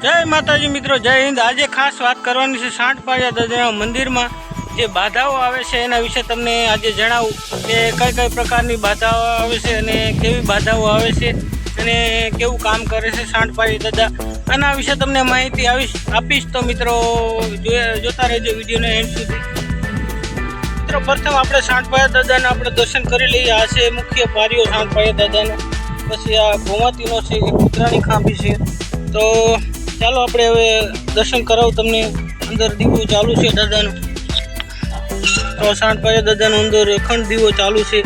જય માતાજી મિત્રો, જય હિન્દ। આજે ખાસ વાત કરવાની છે સાંઢપાળિયા દાદાના મંદિરમાં જે બાધાઓ આવે છે એના વિશે તમને આજે જણાવું કે કઈ કઈ પ્રકારની બાધાઓ આવે છે અને કેવી બાધાઓ આવે છે અને કેવું કામ કરે છે સાંઢપાળિયા દાદા, આના વિશે તમને માહિતી આપીશ। તો મિત્રો જોતા રહેજો વિડીયોને એન્ડ સુધી। મિત્રો પ્રથમ આપણે સાંઢપાળિયા દાદાના આપણે દર્શન કરી લઈએ। આ છે મુખ્ય પારીઓ સાંઢપાળિયા દાદાનો, પછી આ ભોમાતીનો છે, એક કૂતરાની ખાંભી છે। તો ચાલો આપણે હવે દર્શન કરાવું તમને। અંદર દીવો ચાલુ છે દાદાનો, તો સાંઢપાળિયા દાદાનો અંદર અખંડ દીવો ચાલુ છે।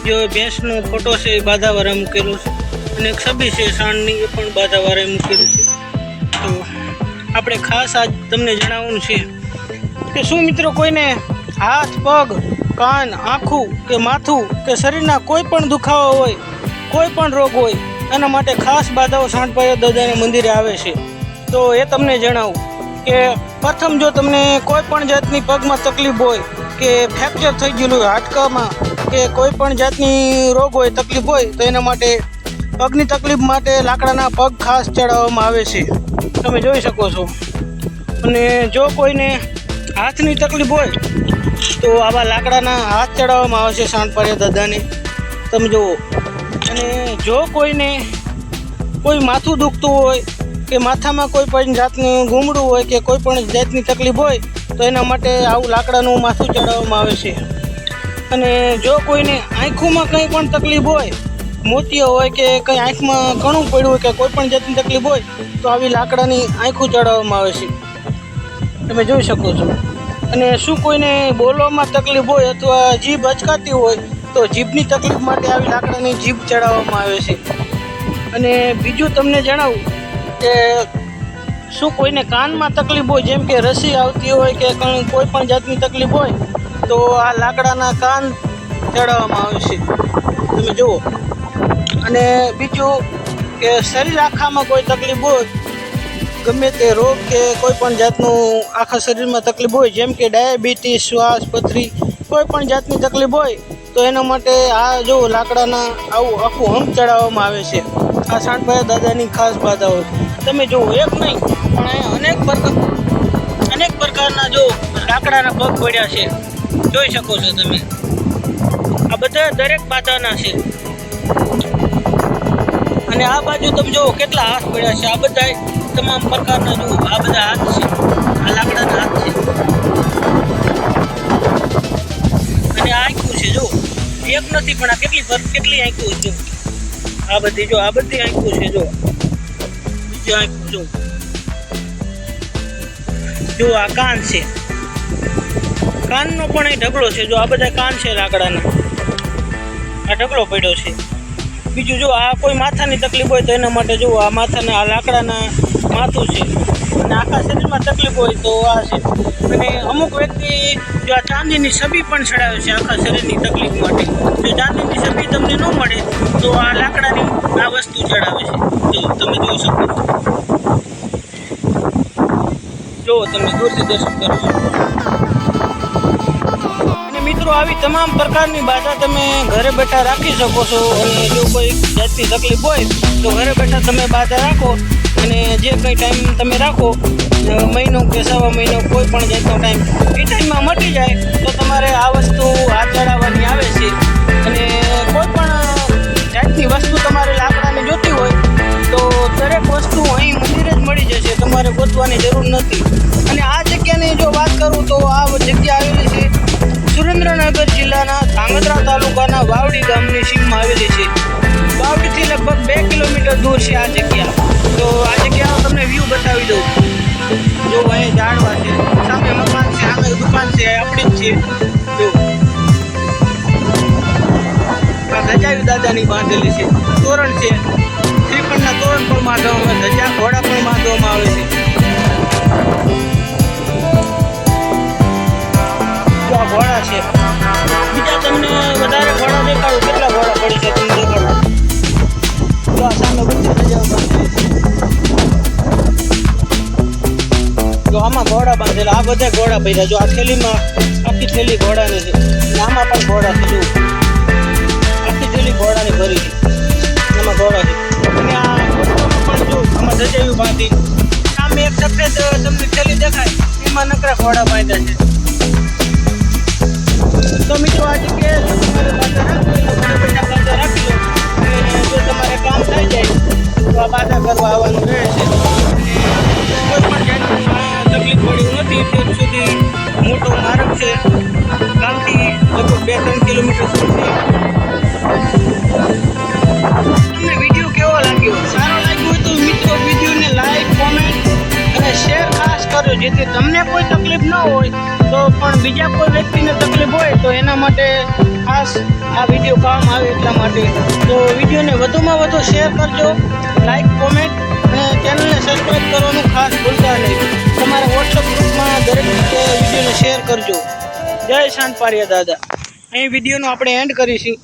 જે ભેંસનો ફોટો છે એ બાધાવાળા મૂકેલો છે અને એક છબી છે સાંઢની, એ પણ બાધાવાળાએ મૂકેલું છે। તો આપણે ખાસ આજ તમને જણાવવાનું છે કે શું મિત્રો કોઈને હાથ, પગ, કાન, આંખું કે માથું કે શરીરના કોઈ પણ દુખાવો હોય, કોઈ પણ રોગ હોય, એના માટે ખાસ બાધાઓ સાંઢપાળિયા દાદાના મંદિરે આવે છે। તો એ તમને જણાવું કે પ્રથમ જો તમને કોઈ પણ જાતની પગમાં તકલીફ હોય કે ફ્રેક્ચર થઈ ગયેલું હોય હાડકામાં કે કોઈ પણ જાતની રોગ હોય, તકલીફ હોય, તો એના માટે પગની તકલીફ માટે લાકડાના પગ ખાસ ચડાવવામાં આવે છે, તમે જોઈ શકો છો। અને જો કોઈને હાથની તકલીફ હોય તો આવા લાકડાના હાથ ચડાવવામાં આવે છે સાંઢપાળિયા દાદાને, તમે જુઓ। અને જો કોઈને કોઈ માથું દુખતું હોય કે માથામાં કોઈ પણ જાતનું ઘૂમડું હોય કે કોઈ પણ જાતની તકલીફ હોય તો એના માટે આવું લાકડાનું માથું ચડાવવામાં આવે છે। અને જો કોઈને આંખોમાં કંઈ પણ તકલીફ હોય, મોતિયો હોય કે કંઈ આંખમાં કણું પડ્યું હોય કે કોઈ પણ જાતની તકલીફ હોય તો આવી લાકડાની આંખું ચડાવવામાં આવે છે, તમે જોઈ શકો છો। અને શું કોઈને બોલવામાં તકલીફ હોય અથવા જીભ અચકાતી હોય તો જીભની તકલીફ માટે આવી લાકડાની જીભ ચડાવવામાં આવે છે। અને બીજું તમને જણાવું કે શું કોઈને કાનમાં તકલીફ હોય, જેમ કે રસી આવતી હોય કે કોઈ પણ જાતની તકલીફ હોય તો આ લાકડાના કાન ચડાવવામાં આવે છે, તમે જુઓ। અને બીજું કે શરીર આખામાં કોઈ તકલીફ હોય, ગમે તે રોગ કે કોઈ પણ જાતનું આખા શરીરમાં તકલીફ હોય, જેમ કે ડાયાબિટીસ, શ્વાસ, પથરી, કોઈ પણ જાતની તકલીફ હોય તો એના માટે આ જો લાકડાના આવું આખું અંગ ચડાવવામાં આવે છે। આ સાંઢપાળિયા દાદાની ખાસ બાધાઓ તમે જુઓ, એક નહીં પણ અહીંયા અનેક પ્રકારના જો લાકડાના પગ પડ્યા છે, જોઈ શકો છો તમે। આ બધા દરેક બાધાના છે। અને આ બાજુ તમે જુઓ કેટલા હાથ પડ્યા છે, આ બધા તમામ પ્રકારના જુઓ, આ બધા હાથ છે, આ લાકડાના હાથ છે। અને આ આંખું છે, જો એક નથી પણ આ કેટલી આંખું છે, આ બધી જો, આ બધી આંખું છે, જો બીજી આંખું જો આ કાન છે, કાનનો પણ એ ઢગલો છે, જો આ બધા કાન છે લાકડાના, આ ઢગલો પડ્યો છે। બીજું જો આ કોઈ માથાની તકલીફ હોય તો એના માટે જો આ માથાના આ લાકડાના માથું છે। અને આખા શરીરમાં તકલીફ હોય તો આ છે। અને અમુક વ્યક્તિ જો આ ચાંદીની છબી પણ ચડાવે છે આખા શરીરની તકલીફ માટે। જો ચાંદીની છબી તમને ન મળે તો આ લાકડાની આ વસ્તુ ચડાવે છે, જો તમે જોઈ શકો છો, જો તમે દૂરથી દર્શન કરો છો। અને મિત્રો આવી તમામ પ્રકારની બાધા તમે ઘરે બેઠા રાખી શકો છો। અને જો કોઈ જાતની તકલીફ હોય તો ઘરે બેઠા તમે બાધા રાખો અને જે કંઈ ટાઈમ તમે રાખો, મહિનો કે સવા મહિનો, કોઈ પણ જાતનો ટાઈમ, એ ટાઈમમાં મટી જાય તો તમારે આ વસ્તુ હાથ ચડાવવાની આવે છે। અને કોઈ પણ જાતની વસ્તુ તમારે લાકડાની જોતી હોય તો દરેક વસ્તુ અહીં મંદિરે જ મળી જશે, તમારે ગોતવાની જરૂર નથી। અને આ જગ્યાની જો વાત કરું તો આ જગ્યા આવેલી છે સુરેન્દ્રનગર જિલ્લાના ધાંગધ્રા તાલુકાના વાવડી ગામની સીમમાં આવેલી છે। વાવડીથી લગભગ 2 કિલોમીટર દૂર છે આ જગ્યા। તો આ જગ્યાનો તમને વ્યૂ બતાવી દઉં, જો અહીં ઝાડવા છે, સામે મકાન છે, સામે દુકાન છે, આપણી જ છે। જો આ ધજાવી દાદાની બાંધેલી છે, તોરણ છે, શ્રીફળના તોરણ પણ બાંધવામાં આવે, ધજા ઘોડા પણ બાંધવામાં આવે છે। જો આ ઘોડા છે, બીજા તમને વધારે ઘોડા દેખાડું, કેટલા ઘોડા પડી છે તમને દેખાડું। જો આ સામે બધી ધજાઓ બાંધેલી છે, જો આમાં ઘોડા બાંધેલા, આ બધા ઘોડા ભર્યા, જો આ થેલીમાં આખી થેલી ઘોડાની છે, આમાં પણ ઘોડા છે, જો આખી થેલી ઘોડાની ભરી છે, એમાં ઘોડા છે। અને આ પણ જો આમાં ધજાયું બાંધી, સામે એક સફેદ તમને થેલી દેખાય એમાં નકરા ઘોડા બાંધ્યા છે. તો મિત્રો આજે કે તમારે બાધા રાખવી હોય તો ઘરે બેઠા બાધા રાખી લો અને જો તમારે કામ થઈ જાય તો આ બાધા કરવા આવવાનું રહે છે. કોઈ પણ જાતની તકલીફ પડી નથી. અત્યાર સુધી મોટો માર્ગ છે ગામથી લગભગ 2-3 કિલોમીટર દૂર છે. તમને વિડીયો કેવો લાગ્યો? સારો લાગ્યો હોય તો મિત્રો વિડીયોને લાઈક, કોમેન્ટ અને શેર ખાસ કરજો, જેથી તમને કોઈ તકલીફ ન હોય તો પણ બીજા કોઈ વ્યક્તિને તકલીફ હોય તો એના માટે ખાસ આ વિડીયો કામ આવે એટલા માટે. તો વિડીયોને વધુમાં વધુ શેર કરજો, લાઈક, કોમેન્ટ અને ચેનલને સબસ્ક્રાઈબ કરવાનું ખાસ ભૂલતા નહીં. તમારા વોટ્સઅપ ગ્રુપમાં દરેક જગ્યાએ વિડીયોને શેર કરજો. જય શાંત પારિયા દાદા. અહીં વિડીયોનો આપણે એન્ડ કરીશું.